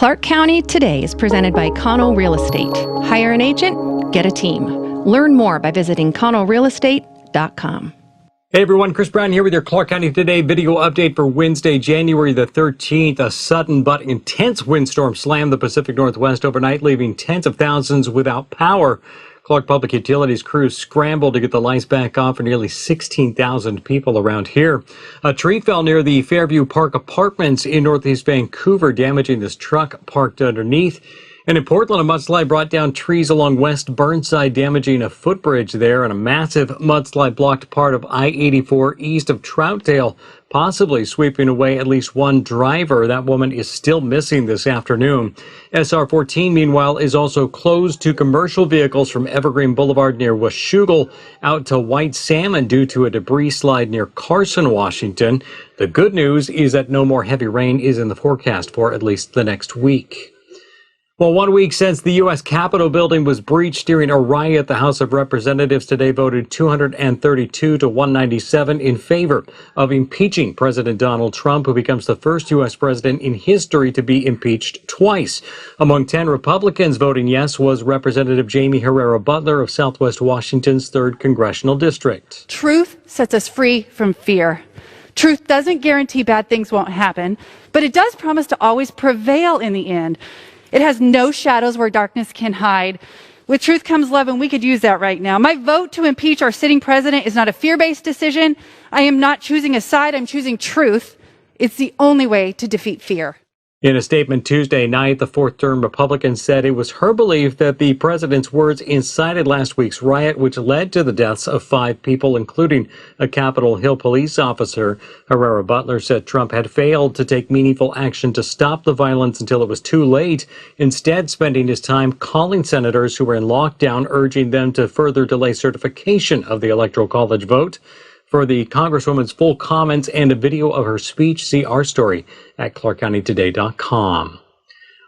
Clark County Today is presented by Connell Real Estate. Hire an agent, get a team. Learn more by visiting connellrealestate.com. Hey everyone, Chris Brown here with your Clark County Today video update for Wednesday, January the 13th. A sudden but intense windstorm slammed the Pacific Northwest overnight, leaving tens of thousands without power. Clark Public Utilities crews scrambled to get the lights back on for nearly 16,000 people around here. A tree fell near the Fairview Park Apartments in Northeast Vancouver, damaging this truck parked underneath. And in Portland, a mudslide brought down trees along West Burnside, damaging a footbridge there, and a massive mudslide blocked part of I-84 east of Troutdale, possibly sweeping away at least one driver. That woman is still missing this afternoon. SR 14, meanwhile, is also closed to commercial vehicles from Evergreen Boulevard near Washougal out to White Salmon due to a debris slide near Carson, Washington. The good news is that no more heavy rain is in the forecast for at least the next week. Well, 1 week since the U.S. Capitol building was breached during a riot, the House of Representatives today voted 232 to 197 in favor of impeaching President Donald Trump, who becomes the first U.S. president in history to be impeached twice. Among 10 Republicans voting yes was Representative Jaime Herrera Beutler of Southwest Washington's 3rd Congressional District. Truth sets us free from fear. Truth doesn't guarantee bad things won't happen, but it does promise to always prevail in the end. It has no shadows where darkness can hide. With truth comes love, and we could use that right now. My vote to impeach our sitting president is not a fear-based decision. I am not choosing a side. I'm choosing truth. It's the only way to defeat fear. In a statement Tuesday night, the fourth-term Republican said it was her belief that the president's words incited last week's riot, which led to the deaths of 5 people, including a Capitol Hill police officer. Herrera Beutler said Trump had failed to take meaningful action to stop the violence until it was too late, instead spending his time calling senators who were in lockdown, urging them to further delay certification of the Electoral College vote. For the Congresswoman's full comments and a video of her speech, see our story at ClarkCountyToday.com.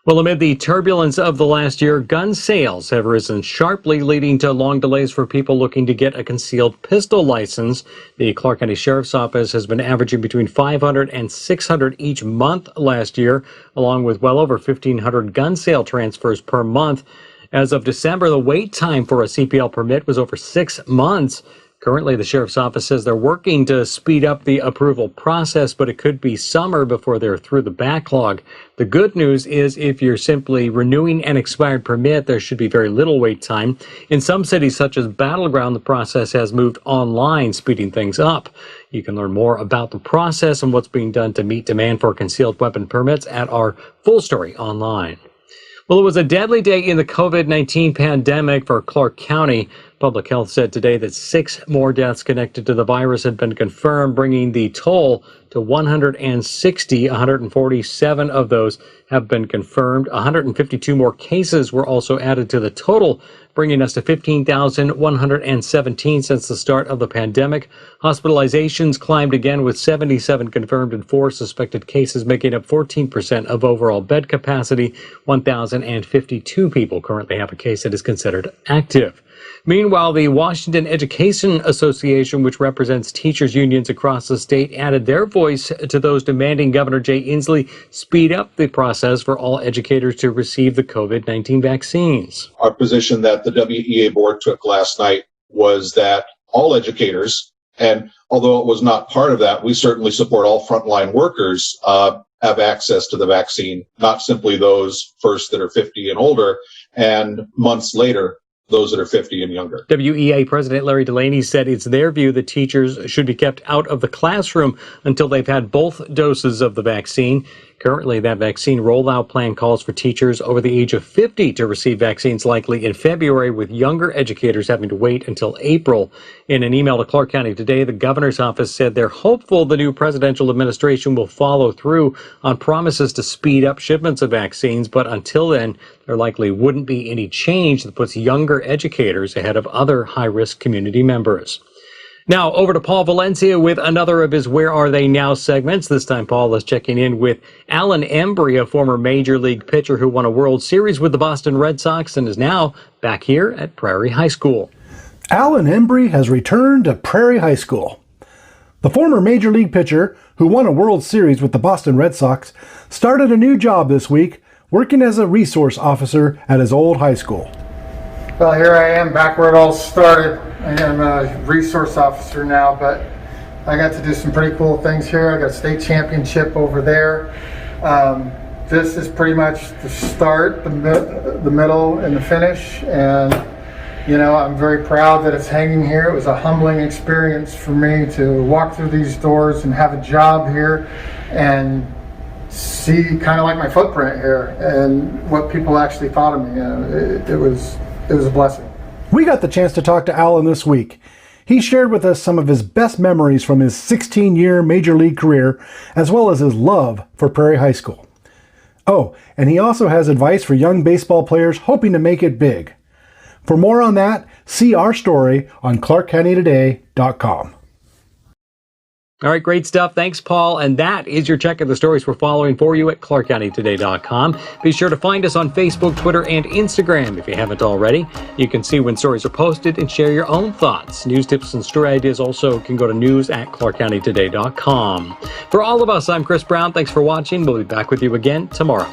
Well, amid the turbulence of the last year, gun sales have risen sharply, leading to long delays for people looking to get a concealed pistol license. The Clark County Sheriff's Office has been averaging between 500 and 600 each month last year, along with well over 1,500 gun sale transfers per month. As of December, the wait time for a CPL permit was over 6 months. Currently, the Sheriff's Office says they're working to speed up the approval process, but it could be summer before they're through the backlog. The good news is if you're simply renewing an expired permit, there should be very little wait time. In some cities, such as Battleground, the process has moved online, speeding things up. You can learn more about the process and what's being done to meet demand for concealed weapon permits at our full story online. Well, it was a deadly day in the COVID-19 pandemic for Clark County. Public Health said today that 6 more deaths connected to the virus had been confirmed, bringing the toll to 160. 147 of those have been confirmed. 152 more cases were also added to the total, bringing us to 15,117 since the start of the pandemic. Hospitalizations climbed again with 77 confirmed and 4 suspected cases, making up 14% of overall bed capacity. 1,052 people currently have a case that is considered active. Meanwhile, the Washington Education Association, which represents teachers' unions across the state, added their voice to those demanding Governor Jay Inslee speed up the process for all educators to receive the COVID-19 vaccines. Our position that the WEA board took last night was that all educators, and although it was not part of that, we certainly support all frontline workers, have access to the vaccine, not simply those first that are 50 and older, and months later, those that are 50 and younger. WEA President Larry Delaney said it's their view that teachers should be kept out of the classroom until they've had both doses of the vaccine. Currently, that vaccine rollout plan calls for teachers over the age of 50 to receive vaccines likely in February, with younger educators having to wait until April. In an email to Clark County today, the governor's office said they're hopeful the new presidential administration will follow through on promises to speed up shipments of vaccines, but until then, there likely wouldn't be any change that puts younger educators ahead of other high-risk community members. Now, over to Paul Valencia with another of his Where Are They Now segments. This time, Paul is checking in with Alan Embry, a former Major League pitcher who won a World Series with the Boston Red Sox and is now back here at Prairie High School. Alan Embry has returned to Prairie High School. The former Major League pitcher who won a World Series with the Boston Red Sox started a new job this week working as a resource officer at his old high school. Well, here I am back where it all started. I am a resource officer now, but I got to do some pretty cool things here. I got a state championship over there. This is pretty much the start, the middle, and the finish. And, you know, I'm very proud that it's hanging here. It was a humbling experience for me to walk through these doors and have a job here and see kind of like my footprint here and what people actually thought of me. It was a blessing. We got the chance to talk to Alan this week. He shared with us some of his best memories from his 16-year Major League career, as well as his love for Prairie High School. Oh, and he also has advice for young baseball players hoping to make it big. For more on that, see our story on ClarkCountyToday.com. All right, great stuff. Thanks, Paul. And that is your check of the stories we're following for you at ClarkCountyToday.com. Be sure to find us on Facebook, Twitter, and Instagram if you haven't already. You can see when stories are posted and share your own thoughts. News tips and story ideas also can go to news@ClarkCountyToday.com. For all of us, I'm Chris Brown. Thanks for watching. We'll be back with you again tomorrow.